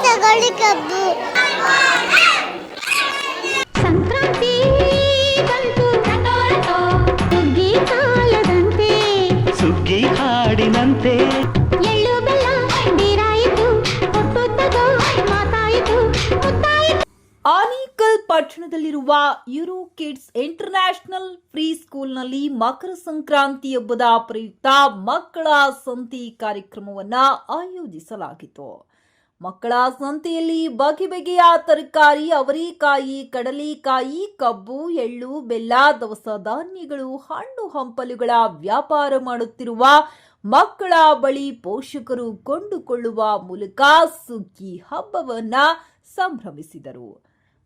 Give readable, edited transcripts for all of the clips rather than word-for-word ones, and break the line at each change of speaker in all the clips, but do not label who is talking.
ತಗೊಳ್ಳಿ ಕಬ್ಬು. ಸಂಕ್ರಾಂತಿ ಬಂತು ಸುಗ್ಗಿ ಕಾಲದಂತೆ,
ಸುಗ್ಗಿ ಹಾಡಿನಂತೆ,
ಎಳ್ಳು ಬೆಲ್ಲ ಬೀರಾಯಿತು, ಕೊಟ್ಟು ತಗೋ ಮಾತಾಯಿತು, ಮುತ್ತಾಯಿತು.
ಆನೇಕಲ್ ಪಟ್ಟಣದಲ್ಲಿರುವ ಯೂರೋ ಕಿಡ್ಸ್ ಇಂಟರ್ನ್ಯಾಷನಲ್ ಫ್ರೀ ಸ್ಕೂಲ್ನಲ್ಲಿ ಮಕರ ಸಂಕ್ರಾಂತಿ ಹಬ್ಬದ ಪ್ರಯುಕ್ತ ಮಕ್ಕಳ ಸಂತೆ ಕಾರ್ಯಕ್ರಮವನ್ನು ಆಯೋಜಿಸಲಾಗಿತ್ತು. ಮಕ್ಕಳ ಸಂತೆಯಲ್ಲಿ ಬಗೆ ಬಗೆಯ ತರಕಾರಿ, ಅವರೆಕಾಯಿ, ಕಡಲೆಕಾಯಿ, ಕಬ್ಬು, ಎಳ್ಳು, ಬೆಲ್ಲ, ದವಸ ಧಾನ್ಯಗಳು, ಹಣ್ಣು ಹಂಪಲುಗಳ ವ್ಯಾಪಾರ ಮಾಡುತ್ತಿರುವ ಮಕ್ಕಳ ಬಳಿ ಪೋಷಕರು ಕೊಂಡುಕೊಳ್ಳುವ ಮೂಲಕ ಸುಗ್ಗಿ ಹಬ್ಬವನ್ನ ಸಂಭ್ರಮಿಸಿದರು.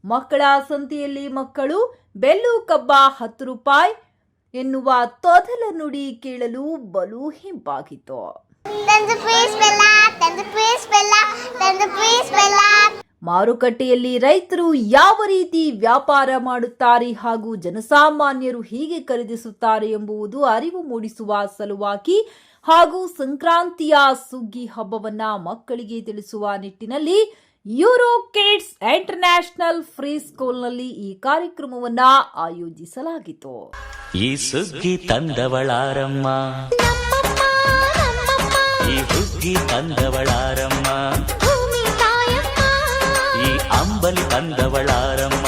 ಮಕ್ಕಳ ಸಂತೆಯಲ್ಲಿ ಮಕ್ಕಳು ಬೆಲ್ಲು ಕಬ್ಬ 10 ರೂಪಾಯಿ ಎನ್ನುವ ತೊದಲ ನುಡಿ ಕೇಳಲು ಬಲು ಹಿಂಪಾಗಿತ್ತು. ಮಾರುಕಟ್ಟೆಯಲ್ಲಿ ರೈತರು ಯಾವ ರೀತಿ ವ್ಯಾಪಾರ ಮಾಡುತ್ತಾರೆ ಹಾಗೂ ಜನಸಾಮಾನ್ಯರು ಹೇಗೆ ಖರೀದಿಸುತ್ತಾರೆ ಎಂಬುದು ಅರಿವು ಮೂಡಿಸುವ ಸಲುವಾಗಿ ಹಾಗೂ ಸಂಕ್ರಾಂತಿಯ ಸುಗ್ಗಿ ಹಬ್ಬವನ್ನ ಮಕ್ಕಳಿಗೆ ತಿಳಿಸುವ ನಿಟ್ಟಿನಲ್ಲಿ ಯೂರೋ ಕಿಡ್ಸ್ ಇಂಟರ್ನ್ಯಾಷನಲ್ ಫ್ರೀ ಸ್ಕೂಲ್ನಲ್ಲಿ ಈ ಕಾರ್ಯಕ್ರಮವನ್ನ ಆಯೋಜಿಸಲಾಗಿತ್ತು.
ಈ ಸುಗ್ಗಿ ತಂದವಳಾರಮ್ಮ, ಈ ಹುಗ್ಗಿ ತಂದವಳಾರಮ್ಮ, ಈ ಅಂಬಲಿ ತಂದವಳಾರಮ್ಮ,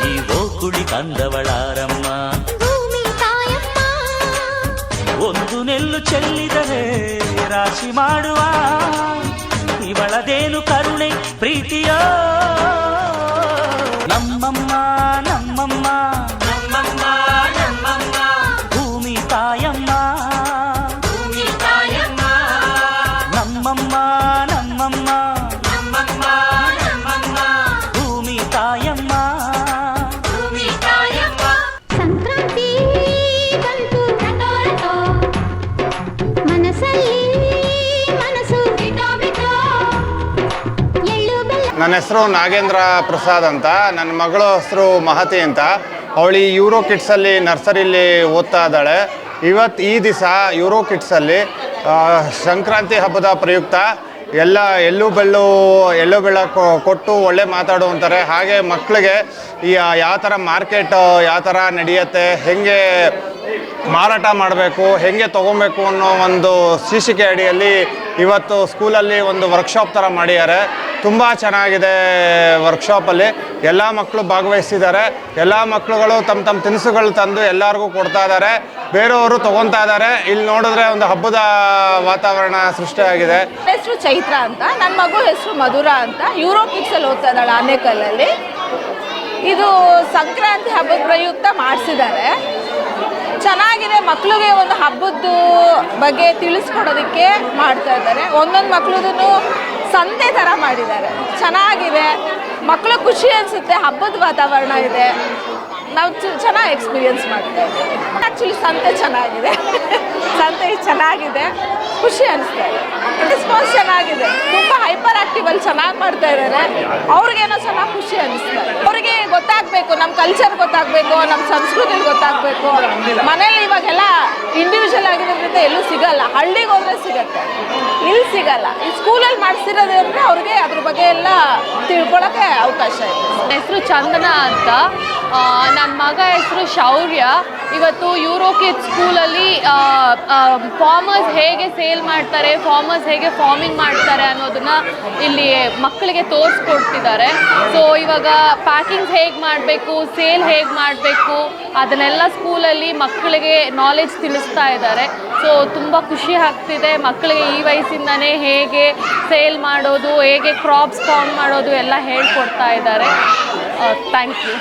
ಈ ಓಕುಳಿ ತಂದವಳಾರಮ್ಮ. ಒಂದು ನೆಲ್ಲು ಚೆಲ್ಲಿದರೆ ರಾಶಿ ಮಾಡುವ ಇವಳದೇನು ಕರುಣೆ ಪ್ರೀತಿಯೋ. ನಮ್ಮಮ್ಮ ನಮ್ಮಮ್ಮ ನಮ್ಮಮ್ಮ ನಮ್ಮಮ್ಮ, ಭೂಮಿ ತಾಯಮ್ಮ ಭೂಮಿ ತಾಯಮ್ಮ, ನಮ್ಮಮ್ಮ ನಮ್ಮಮ್ಮ ನಮ್ಮಮ್ಮ ನಮ್ಮಮ್ಮ, ಭೂಮಿ ತಾಯಮ್ಮ ಭೂಮಿ ತಾಯಮ್ಮ.
ಸಂಕ್ರಾಂತಿ ಬಂತು ಮನಸ್ಸಲ್ಲಿ ಮನಸ್ಸು ಬಿಟ್ಟು ಎಳ್ಳು ಬೆಲ್ಲ.
ನನ್ನ ಹೆಸರು ನಾಗೇಂದ್ರ ಪ್ರಸಾದ್ ಅಂತ. ನನ್ನ ಮಗಳ ಹೆಸರು ಮಹತಿ ಅಂತ. ಅವಳು ಯೂರೋ ಕಿಡ್ಸಲ್ಲಿ ನರ್ಸರಿಲಿ ಓದ್ತಾ ಇದ್ದಾಳೆ. ಈ ದಿವಸ ಯೂರೋ ಕಿಡ್ಸಲ್ಲಿ ಸಂಕ್ರಾಂತಿ ಹಬ್ಬದ ಪ್ರಯುಕ್ತ ಎಲ್ಲ ಎಳ್ಳು ಬೆಲ್ಲ ಕೊಟ್ಟು ಒಳ್ಳೆ ಮಾತಾಡು ಅಂತಾರೆ. ಹಾಗೆ ಮಕ್ಕಳಿಗೆ ಯಾವ ಥರ ಮಾರ್ಕೆಟ್ ಯಾವ ಥರ ನಡೆಯುತ್ತೆ, ಹೇಗೆ ಮಾರಾಟ ಮಾಡಬೇಕು, ಹೇಗೆ ತೊಗೊಬೇಕು ಅನ್ನೋ ಒಂದು ಶೀರ್ಷಿಕೆ ಅಡಿಯಲ್ಲಿ ಇವತ್ತು ಸ್ಕೂಲಲ್ಲಿ ಒಂದು ವರ್ಕ್ಶಾಪ್ ಥರ ಮಾಡಿದ್ದಾರೆ. ತುಂಬ ಚೆನ್ನಾಗಿದೆ. ವರ್ಕ್ಶಾಪಲ್ಲಿ ಎಲ್ಲ ಮಕ್ಕಳು ಭಾಗವಹಿಸಿದ್ದಾರೆ. ಎಲ್ಲ ಮಕ್ಕಳುಗಳು ತಮ್ಮ ತಿನಿಸುಗಳು ತಂದು ಎಲ್ಲರಿಗೂ ಕೊಡ್ತಾ ಇದ್ದಾರೆ, ಬೇರೆಯವರು ತೊಗೊತಾ ಇದ್ದಾರೆ. ಇಲ್ಲಿ ನೋಡಿದ್ರೆ ಒಂದು ಹಬ್ಬದ ವಾತಾವರಣ ಸೃಷ್ಟಿಯಾಗಿದೆ.
ಹೆಸರು ಚೈತ್ರ ಅಂತ, ನನ್ನ ಮಗು ಹೆಸರು ಮಧುರ ಅಂತ. ಯೂರೋ ಕಿಡ್ಸಲ್ಲಿ ಓದ್ತಾ ಇದ್ದಾಳೆ ಆನೇಕಲ್ಲಲ್ಲಿ. ಇದು ಸಂಕ್ರಾಂತಿ ಹಬ್ಬದ ಪ್ರಯುಕ್ತ ಮಾಡಿಸಿದ್ದಾರೆ. ಚೆನ್ನಾಗಿದೆ. ಮಕ್ಕಳಿಗೆ ಒಂದು ಹಬ್ಬದ ಬಗ್ಗೆ ತಿಳಿಸ್ಕೊಡೋದಕ್ಕೆ ಮಾಡ್ತಾ ಇದ್ದಾರೆ. ಒಂದೊಂದು ಮಕ್ಳದೂ ಸಂತೆ ಥರ ಮಾಡಿದ್ದಾರೆ. ಚೆನ್ನಾಗಿದೆ. ಮಕ್ಕಳು ಖುಷಿ ಅನಿಸುತ್ತೆ. ಹಬ್ಬದ ವಾತಾವರಣ ಇದೆ. ನಾವು ಚೆನ್ನಾಗಿ ಎಕ್ಸ್ಪೀರಿಯನ್ಸ್ ಮಾಡ್ತಾ ಇದ್ದೀವಿ. ಆ್ಯಕ್ಚುಲಿ ಸಂತೆ ಚೆನ್ನಾಗಿದೆ. ಸಂತೆ ಚೆನ್ನಾಗಿದೆ. ಖುಷಿ ಅನಿಸ್ತಾ ಇದೆ. ರೆಸ್ಪಾನ್ಸ್ ಚೆನ್ನಾಗಿದೆ. ತುಂಬ ಹೈಪರ್ ಆಕ್ಟಿವಲ್ಲಿ ಚೆನ್ನಾಗಿ ಮಾಡ್ತಾ ಇದ್ದಾರೆ. ಅವ್ರಿಗೇನೋ ಚೆನ್ನಾಗಿ ಖುಷಿ ಅನಿಸ್ತಾ ಇದೆ. ಅವರಿಗೆ ಗೊತ್ತಾಗಬೇಕು, ನಮ್ಮ ಕಲ್ಚರ್ ಗೊತ್ತಾಗಬೇಕು, ನಮ್ಮ ಸಂಸ್ಕೃತಿ ಗೊತ್ತಾಗಬೇಕು. ಮನೇಲಿ ಇವಾಗೆಲ್ಲ ಇಂಡಿವಿಜುವಲ್ ಆಗಿರೋದ್ರಿಂದ ಎಲ್ಲೂ ಸಿಗಲ್ಲ. ಹಳ್ಳಿಗೆ ಹೋದ್ರೆ ಸಿಗತ್ತೆ, ಇಲ್ಲಿ ಸಿಗಲ್ಲ. ಈ ಸ್ಕೂಲಲ್ಲಿ ಮಾಡಿಸಿರೋದ್ರಿಂದ ಅವ್ರಿಗೆ ಅದ್ರ ಬಗ್ಗೆ ಎಲ್ಲ ತಿಳ್ಕೊಳ್ಳೋಕ್ಕೆ ಅವಕಾಶ ಇದೆ.
ಹೆಸರು ಚಂದನ ಅಂತ. ನನ್ನ ಮಗ ಹೆಸರು ಶೌರ್ಯ. ಇವತ್ತು ಯೂರೋ ಕಿಡ್ಸ್ ಸ್ಕೂಲಲ್ಲಿ ಫಾರ್ಮರ್ಸ್ ಹೇಗೆ ಸೇಲ್ ಮಾಡ್ತಾರೆ, ಫಾರ್ಮರ್ಸ್ ಹೇಗೆ ಫಾರ್ಮಿಂಗ್ ಮಾಡ್ತಾರೆ ಅನ್ನೋದನ್ನ ಇಲ್ಲಿ ಮಕ್ಕಳಿಗೆ ತೋರಿಸ್ಕೊಡ್ತಿದ್ದಾರೆ. ಸೊ ಇವಾಗ ಪ್ಯಾಕಿಂಗ್ಸ್ ಹೇಗೆ ಮಾಡಬೇಕು, ಸೇಲ್ ಹೇಗೆ ಮಾಡಬೇಕು ಅದನ್ನೆಲ್ಲ ಸ್ಕೂಲಲ್ಲಿ ಮಕ್ಕಳಿಗೆ ನಾಲೆಜ್ ತಿಳಿಸ್ತಾ ಇದ್ದಾರೆ. ಸೊ ತುಂಬ ಖುಷಿ ಆಗ್ತಿದೆ. ಮಕ್ಕಳಿಗೆ ಈ ವಯಸ್ಸಿಂದನೇ ಹೇಗೆ ಸೇಲ್ ಮಾಡೋದು, ಹೇಗೆ ಕ್ರಾಪ್ಸ್ ಫಾರ್ಮ್ ಮಾಡೋದು ಎಲ್ಲ ಹೇಳ್ಕೊಡ್ತಾ ಇದ್ದಾರೆ. Thank you.